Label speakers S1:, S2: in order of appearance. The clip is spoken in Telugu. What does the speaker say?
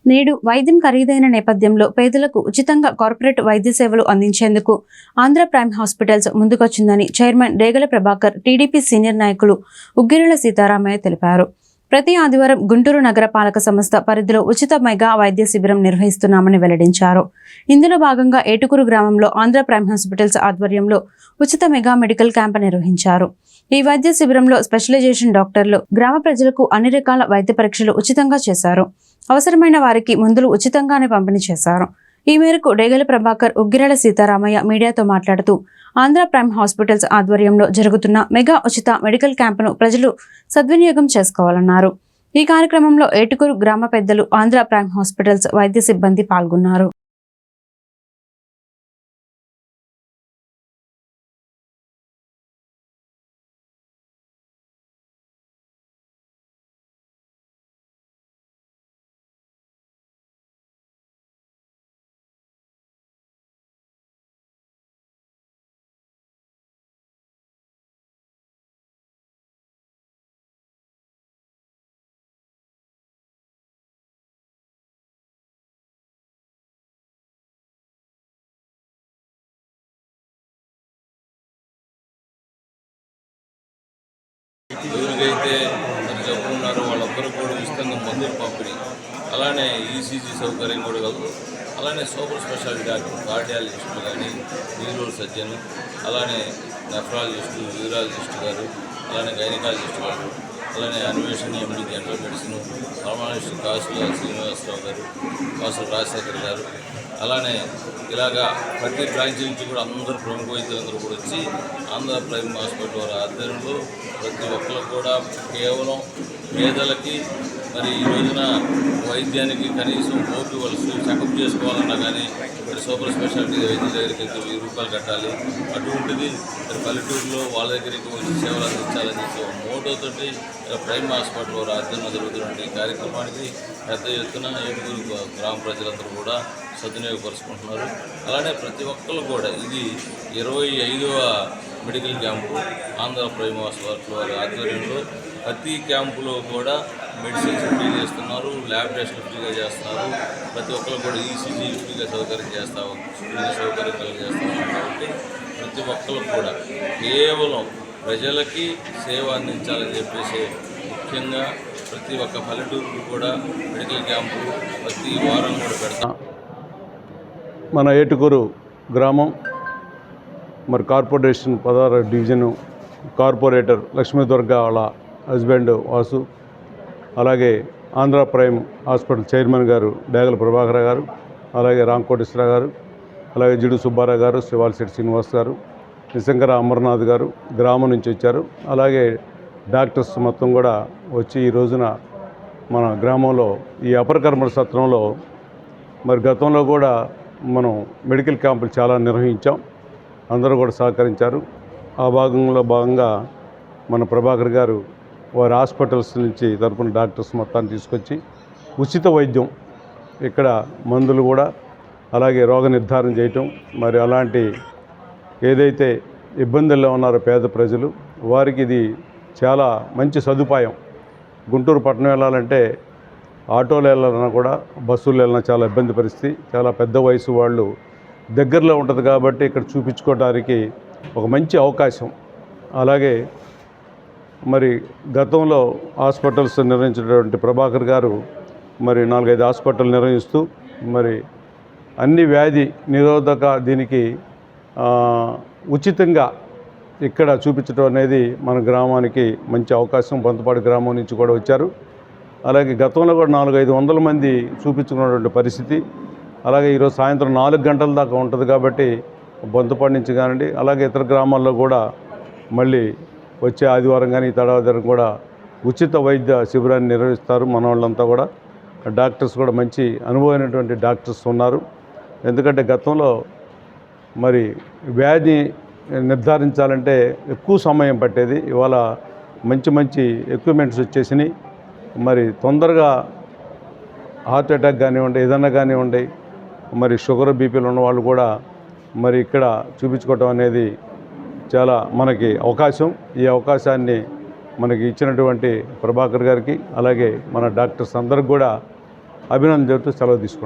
S1: నేడు వైద్యం ఖరీదైన నేపథ్యంలో పేదలకు ఉచితంగా కార్పొరేట్ వైద్య సేవలు అందించేందుకు ఆంధ్ర ప్రైమ్ హాస్పిటల్స్ ముందుకొచ్చిందని chairman Regala Prabhakar, TDP senior నాయకులు ఉగ్గిరెల సీతారామయ్య తెలిపారు. ప్రతి ఆదివారం గుంటూరు నగర పాలక సంస్థ పరిధిలో ఉచిత మెగా వైద్య శిబిరం నిర్వహిస్తున్నామని వెల్లడించారు. ఇందులో భాగంగా ఏటుకూరు గ్రామంలో ఆంధ్ర ప్రైమ్ హాస్పిటల్స్ ఆధ్వర్యంలో ఉచిత మెగా మెడికల్ క్యాంప్ నిర్వహించారు. ఈ వైద్య శిబిరంలో స్పెషలైజేషన్ డాక్టర్లు గ్రామ ప్రజలకు అన్ని రకాల వైద్య పరీక్షలు ఉచితంగా చేశారు. అవసరమైన వారికి మందులు ఉచితంగానే పంపిణీ చేశారు. ఈ మేరకు రేగల ప్రభాకర్, ఉగ్గిరెల సీతారామయ్య మీడియాతో మాట్లాడుతూ ఆంధ్ర ప్రైమ్ హాస్పిటల్స్ ఆధ్వర్యంలో జరుగుతున్న మెగా ఉచిత మెడికల్ క్యాంపును ప్రజలు సద్వినియోగం చేసుకోవాలన్నారు. ఈ కార్యక్రమంలో ఏటుకూరు గ్రామ పెద్దలు, ఆంధ్ర ప్రైమ్ హాస్పిటల్స్ వైద్య సిబ్బంది పాల్గొన్నారు.
S2: ఎవరికైతే మరి జబ్బులు ఉన్నారో వాళ్ళందరూ కూడా ఉచితంగా మందులు పంపిణీ, అలానే ఈసీజీ సౌకర్యం కూడా కలదు. అలానే సూపర్ స్పెషాలిటీ డాక్టర్, కార్డియాలజిస్టులు కానీ, న్యూరో సర్జన్, అలానే నెఫ్రాలజిస్టు, యూరాలజిస్టు గారు, అలానే గైనకాలజిస్టు గారు, అలానే అన్వేషణ ఎండి జనరల్ మెడిసిన్, ఫార్మాలజిస్ట్ కాసుల శ్రీనివాసరావు గారు, కాసుల రాజశేఖర్ గారు, అలానే ఇలాగా ప్రతి బ్రాంచ్ నుంచి కూడా అందరూ ప్రముఖ వైద్యులందరూ కూడా వచ్చి ఆంధ్ర ప్రైమ్ హాస్పిటల్ వారి ఆధ్వర్యంలో ప్రతి ఒక్కరు కూడా కేవలం పేదలకి మరి ఈ రోజున వైద్యానికి కనీసం ఓపీ వాళ్ళు చెకప్ చేసుకోవాలన్నా కానీ మరి సూపర్ స్పెషాలిటీ వైద్యుల దగ్గరికి అయితే 1000 రూపాయలు కట్టాలి. అటువంటిది మరి పల్లెటూరులో వాళ్ళ దగ్గరికి వచ్చి సేవలు అందించాలని చెప్పి మోటోతోటి ప్రైమ్ హాస్పిటల్ వారి ఆధ్వర్యంలో జరుగుతున్న ఈ కార్యక్రమానికి పెద్ద ఎత్తున ఏడుగురు గ్రామ ప్రజలందరూ కూడా సద్వినియోగపరుచుకుంటున్నారు. అలానే ప్రతి ఒక్కరు కూడా ఇది 25వ medical camp Andhra prime hospital వారి ఆధ్వర్యంలో. ప్రతి క్యాంపులో కూడా మెడిసిన్స్ ఫ్రీ చేస్తున్నారు, ల్యాబ్ టెస్టులు ఫ్రీగా చేస్తున్నారు. ప్రతి ఒక్కరు కూడా ఈసీజీ ఫ్రీగా సౌకర్యం చేస్తాము, ఫ్రీగా సౌకర్యం కలిగజేస్తాము. కాబట్టి ప్రతి ఒక్కరు కూడా కేవలం ప్రజలకి సేవ అందించాలని చెప్పేసి ముఖ్యంగా ప్రతి ఒక్క పల్లెటూరుకు కూడా మెడికల్ క్యాంపులు ప్రతి వారం కూడా పెడతాం.
S3: మన ఏటుకూరు గ్రామం మరి కార్పొరేషన్ 16వ డివిజను కార్పొరేటర్ లక్ష్మీదుర్గ వాళ్ళ హస్బెండ్ వాసు, అలాగే ఆంధ్ర ప్రైమ్ హాస్పిటల్ చైర్మన్ గారు డేగల ప్రభాకర్ గారు, అలాగే రాంకోటేశ్వర గారు, అలాగే జిడు సుబ్బారావు గారు, శివాలశెట్టి శ్రీనివాస్ గారు, నిశంకర అమర్నాథ్ గారు గ్రామం నుంచి వచ్చారు. అలాగే డాక్టర్స్ మొత్తం కూడా వచ్చి ఈ రోజున మన గ్రామంలో ఈ అపరకర్మల సత్రంలో మరి గతంలో కూడా మనం మెడికల్ క్యాంపులు చాలా నిర్వహించాం. అందరూ కూడా సహకరించారు. ఆ భాగంగా మన ప్రభాకర్ గారు వారి హాస్పిటల్స్ నుంచి తరపున డాక్టర్స్ మొత్తాన్ని తీసుకొచ్చి ఉచిత వైద్యం, ఇక్కడ మందులు కూడా, అలాగే రోగ నిర్ధారణ చేయటం, మరి అలాంటి ఏదైతే ఇబ్బందుల్లో ఉన్నారో పేద ప్రజలు వారికి ఇది చాలా మంచి సదుపాయం. గుంటూరు పట్టణం వెళ్ళాలంటే ఆటోలు వెళ్ళాలన్నా కూడా, బస్సులు వెళ్ళినా చాలా ఇబ్బంది పరిస్థితి. చాలా పెద్ద వయసు వాళ్ళు దగ్గరలో ఉంటుంది కాబట్టి ఇక్కడ చూపించుకోవడానికి ఒక మంచి అవకాశం. అలాగే మరి గతంలో హాస్పిటల్స్ నిర్వహించినటువంటి ప్రభాకర్ గారు మరి 4-5 హాస్పిటల్ నిర్వహిస్తూ మరి అన్ని వ్యాధి నిరోధక దీనికి ఉచితంగా ఇక్కడ చూపించడం అనేది మన గ్రామానికి మంచి అవకాశం. బొంతపాడు గ్రామం నుంచి కూడా వచ్చారు. అలాగే గతంలో కూడా 400-500 మంది చూపించుకున్నటువంటి పరిస్థితి. అలాగే ఈరోజు సాయంత్రం 4 గంటల దాకా ఉంటుంది కాబట్టి బొంతపాడు నుంచి కానివ్వండి, అలాగే ఇతర గ్రామాల్లో కూడా మళ్ళీ వచ్చే ఆదివారం కానీ తడవారం కూడా ఉచిత వైద్య శిబిరాన్ని నిర్వహిస్తారు. మన వాళ్ళంతా కూడా డాక్టర్స్ కూడా మంచి అనుభవమైనటువంటి డాక్టర్స్ ఉన్నారు. ఎందుకంటే గతంలో మరి వ్యాధి నిర్ధారించాలంటే ఎక్కువ సమయం పట్టేది. ఇవాళ మంచి ఎక్విప్మెంట్స్ వచ్చేసినాయి. మరి తొందరగా హార్ట్ అటాక్ కానివ్వండి, ఏదన్నా కానివ్వండి, మరి షుగర్ బీపీలు ఉన్న వాళ్ళు కూడా మరి ఇక్కడ చూపించుకోవటం అనేది చాలా మనకి అవకాశం. ఈ అవకాశాన్ని మనకి ఇచ్చినటువంటి ప్రభాకర్ గారికి, అలాగే మన డాక్టర్స్ అందరికి కూడా అభినందన చెబుతూ సెలవు తీసుకుంటాను.